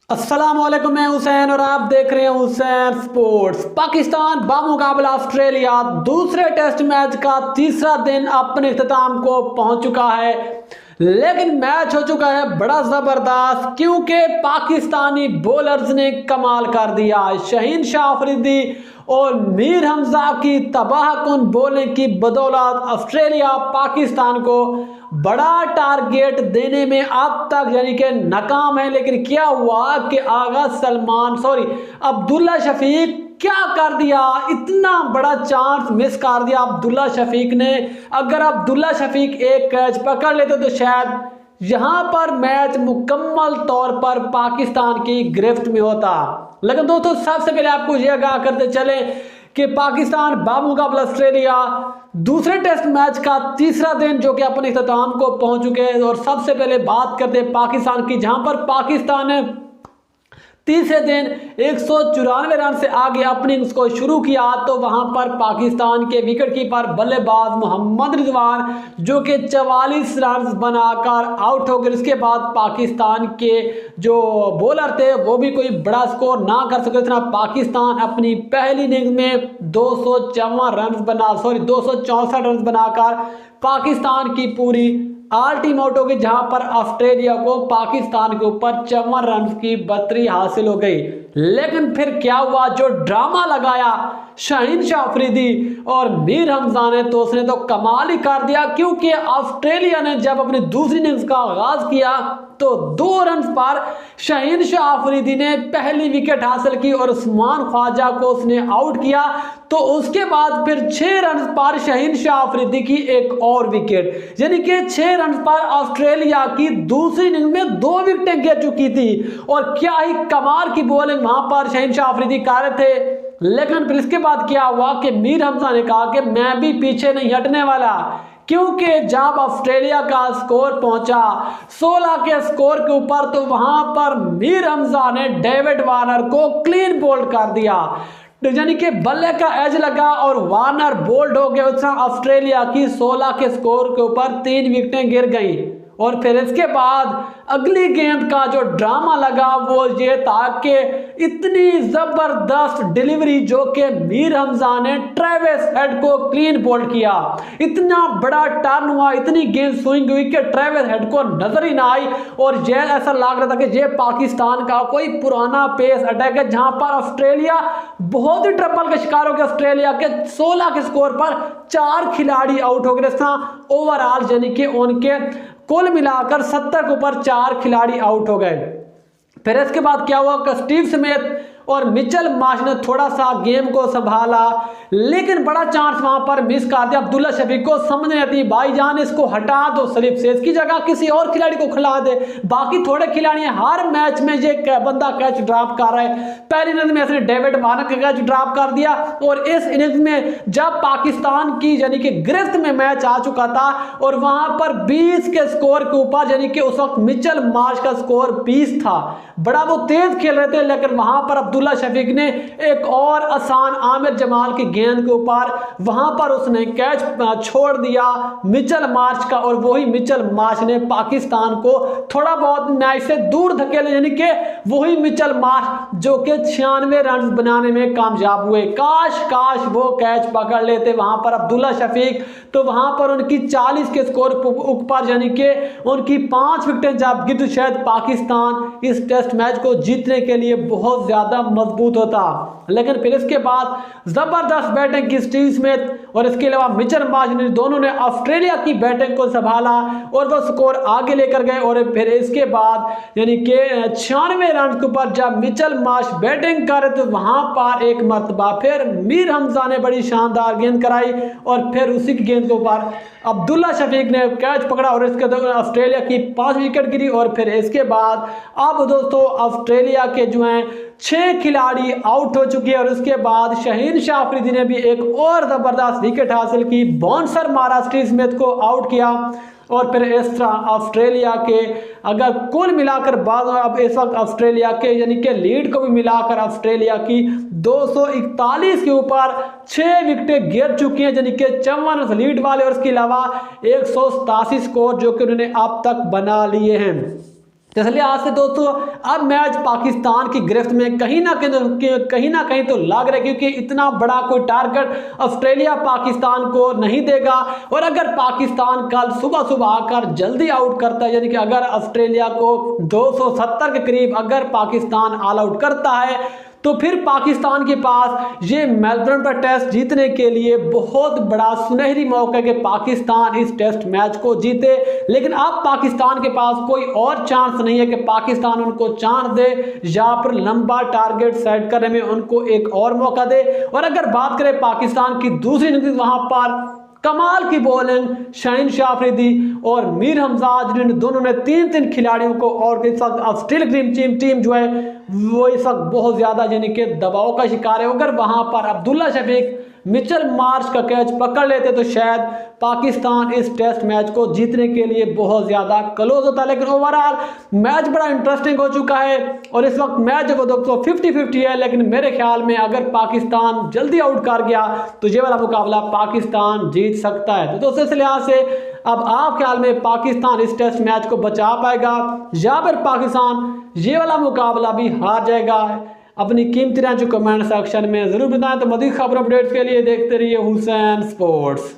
अस्सलाम वालेकुम, मैं हुसैन और आप देख रहे हैं हुसैन स्पोर्ट्स। पाकिस्तान बामुकाबला ऑस्ट्रेलिया दूसरे टेस्ट मैच का तीसरा दिन अपने इख्तिताम को पहुंच चुका है, लेकिन मैच हो चुका है बड़ा जबरदस्त क्योंकि पाकिस्तानी बॉलर्स ने कमाल कर दिया। शहीन शाह अफरीदी और मीर हमजा की तबाहकुन बॉलिंग की बदौलत ऑस्ट्रेलिया पाकिस्तान को बड़ा टारगेट देने में अब तक यानी कि नाकाम है। लेकिन क्या हुआ कि अब्दुल्ला शफीक क्या कर दिया, इतना बड़ा चांस मिस कर दिया अब्दुल्ला शफीक ने। अगर अब्दुल्ला शफीक एक कैच पकड़ लेते तो शायद यहां पर मैच मुकम्मल तौर पर पाकिस्तान की गिरफ्त में होता। लेकिन दोस्तों, सबसे पहले आपको यह आगाह करते चले कि पाकिस्तान बामुकाबला ऑस्ट्रेलिया दूसरे टेस्ट मैच का तीसरा दिन जो कि अपने इख्तिताम को पहुंच चुके हैं। और सबसे पहले बात करते हैं पाकिस्तान की, जहां पर पाकिस्तान ने तीसरे दिन 194 रन से आगे अपनी इनिंग्स को शुरू किया तो वहां पर पाकिस्तान के विकेटकीपर बल्लेबाज मोहम्मद रिजवान जो कि 44 रन बनाकर आउट हो गए। इसके बाद पाकिस्तान के जो बॉलर थे वो भी कोई बड़ा स्कोर ना कर सके। इतना पाकिस्तान अपनी पहली इनिंग्स में 264 रन बनाकर पाकिस्तान की पूरी ऑल टीम आउट हो गई, जहां पर ऑस्ट्रेलिया को पाकिस्तान के ऊपर 54 रन की बढ़तरी हासिल हो गई। लेकिन फिर क्या हुआ, जो ड्रामा लगाया शहीन शाह अफरीदी और मीर हमजा ने तो उसने तो कमाल ही कर दिया, क्योंकि ऑस्ट्रेलिया ने जब अपनी दूसरी इनिंग्स का आगाज किया तो 2 रन पर शहीन शाह अफरीदी ने पहली विकेट हासिल की और उस्मान ख्वाजा को उसने आउट किया। तो उसके बाद फिर 6 रन पर शहीन शाह अफरीदी की एक और विकेट, यानी कि 6 रन पर ऑस्ट्रेलिया की दूसरी इनिंग में 2 विकेटें गिर चुकी थी। और क्या ही कमाल की बॉलिंग वहां पर शहीन शाह अफरीदी कर रहे थे। लेकिन फिर इसके बाद क्या हुआ कि मीर हमजा ने कहा कि मैं भी पीछे नहीं हटने वाला, क्योंकि जब ऑस्ट्रेलिया का स्कोर पहुंचा 16 के स्कोर के ऊपर तो वहां पर मीर हमजा ने डेविड वार्नर को क्लीन बोल्ड कर दिया, यानी कि बल्ले का एज लगा और वार्नर बोल्ड हो गए। ऑस्ट्रेलिया की 16 के स्कोर के ऊपर 3 विकेटें गिर गई। और फिर इसके बाद अगली गेंद का जो ड्रामा लगा वो ये था कि इतनी जबरदस्त डिलीवरी जो कि मीर हमजा ने ट्रेविस हेड को क्लीन बोल्ड किया। इतना बड़ा टर्न हुआ, इतनी गेंद स्विंग हुई कि ट्रेविस हेड को नजर ही ना आई। और ये ऐसा लग रहा था कि ये पाकिस्तान का कोई पुराना पेस अटैक है, जहां पर ऑस्ट्रेलिया बहुत ही ट्रबल का शिकार हो गया। ऑस्ट्रेलिया के 16 के स्कोर पर 4 खिलाड़ी आउट हो गए। ओवरऑल यानी कि उनके कुल मिलाकर 70 के ऊपर 4 खिलाड़ी आउट हो गए। फिर इसके बाद क्या हुआ कि स्टीव स्मिथ और मिचेल मार्श ने थोड़ा सा गेम को संभाला, लेकिन बड़ा चांस वहां पर मिस कर दिया। अब्दुल्ला शफीक को समझ नहीं आती, भाईजान इसको हटा दो स्लिप से, इसकी जगह किसी और खिलाड़ी को खिला दे। बाकी थोड़े खिलाड़ी हर मैच में ये बंदा कैच ड्रॉप कर रहा है। पहली इनिंग्स में इसने डेविड वार्नर का कैच ड्रॉप कर दिया और इस इनिंग्स में जब पाकिस्तान की यानी कि गिरफ्त में मैच आ चुका था और वहां पर 20 के स्कोर के ऊपर, यानी कि उस वक्त मिचेल मार्श का स्कोर 20 था, बड़ा वो तेज खेल रहे थे। लेकिन वहां पर अब्दुल्ला शफीक ने एक और आसान आमिर जमाल की गेंद के ऊपर वहां पर उसने कैच छोड़ दिया मिचेल मार्श का, और वही मिचेल मार्श ने पाकिस्तान को थोड़ा बहुत मैच से दूर धकेले, यानी कि वही मिचेल मार्श जो कि 96 रन बनाने में कामयाब हुए। काश वो कैच पकड़ लेते वहां पर अब्दुल्ला शफीक, तो वहां पर उनकी 40 के स्कोर ऊपर यानी कि उनकी 5 विकेटें जब गिर, शायद पाकिस्तान इस टेस्ट मैच को जीतने के लिए बहुत ज्यादा मजबूत होता। लेकिन फिर इसके बाद जबरदस्त बैटिंग की स्टीव स्मिथ और इसके अलावा मिचेल मार्श ने दोनों ने ऑस्ट्रेलिया की बैटिंग को संभाला और वो स्कोर आगे लेकर गए। और फिर इसके बाद यानी कि 96 रन के ऊपर जब मिचेल मार्श बैटिंग कर रहे तो वहां पर एक मरतबा फिर मीर हमजा ने बड़ी शानदार गेंद कराई और फिर उसी की गेंद के ऊपर अब्दुल्ला शफीक ने कैच पकड़ा और इसके दौरान ऑस्ट्रेलिया की 5 विकेट गिरी। और फिर इसके बाद अब दोस्तों ऑस्ट्रेलिया के जो हैं 6 खिलाड़ी आउट हो चुके हैं और उसके बाद शहीन शाह अफरीदी ने भी एक और जबरदस्त विकेट हासिल की, बाउंसर मारा, स्टीव स्मिथ को आउट किया। और फिर इस तरह ऑस्ट्रेलिया के अगर कुल मिलाकर बाद अब इस वक्त ऑस्ट्रेलिया के यानी कि लीड को भी मिलाकर ऑस्ट्रेलिया की 241 के ऊपर 6 विकेटें गिर चुकी हैं, यानी कि 54 लीड वाले, और इसके अलावा 187 स्कोर जो कि उन्होंने अब तक बना लिए हैं। तो इसलिए आज से दोस्तों अब मैच पाकिस्तान की गिरफ्त में कहीं ना कहीं तो लग रहा है, क्योंकि इतना बड़ा कोई टारगेट ऑस्ट्रेलिया पाकिस्तान को नहीं देगा। और अगर पाकिस्तान कल सुबह आकर जल्दी आउट करता है, यानी कि अगर ऑस्ट्रेलिया को 270 के करीब अगर पाकिस्तान ऑल आउट करता है, तो फिर पाकिस्तान के पास ये मेलबर्न पर टेस्ट जीतने के लिए बहुत बड़ा सुनहरी मौका है कि पाकिस्तान इस टेस्ट मैच को जीते। लेकिन अब पाकिस्तान के पास कोई और चांस नहीं है कि पाकिस्तान उनको चांस दे या फिर लंबा टारगेट सेट करने में उनको एक और मौका दे। और अगर बात करें पाकिस्तान की दूसरी इनिंग्स, वहां पर कमाल की बॉलिंग शाहीन शाह अफरीदी और मीर हमजा, जिन्होंने दोनों ने 3 खिलाड़ियों को, और इस वक्त ऑस्ट्रेलिया टीम जो है वो इस वक्त बहुत ज्यादा यानी कि दबाव का शिकार है। अगर वहां पर अब्दुल्ला शफीक मिचेल मार्श का कैच पकड़ लेते तो शायद पाकिस्तान इस टेस्ट मैच को जीतने के लिए बहुत ज्यादा क्लोज होता। लेकिन ओवरऑल मैच बड़ा इंटरेस्टिंग हो चुका है और इस वक्त मैच जो दोस्तों 50-50 है। लेकिन मेरे ख्याल में अगर पाकिस्तान जल्दी आउट कर गया तो ये वाला मुकाबला पाकिस्तान जीत सकता है। तो दोस्तों इस लिहाज से अब आप ख्याल में पाकिस्तान इस टेस्ट मैच को बचा पाएगा या फिर पाकिस्तान ये वाला मुकाबला भी हार जाएगा? अपनी कीमती राय जो कमेंट सेक्शन में जरूर बताएं। तो मज़ीद खबर अपडेट्स के लिए देखते रहिए हुसैन स्पोर्ट्स।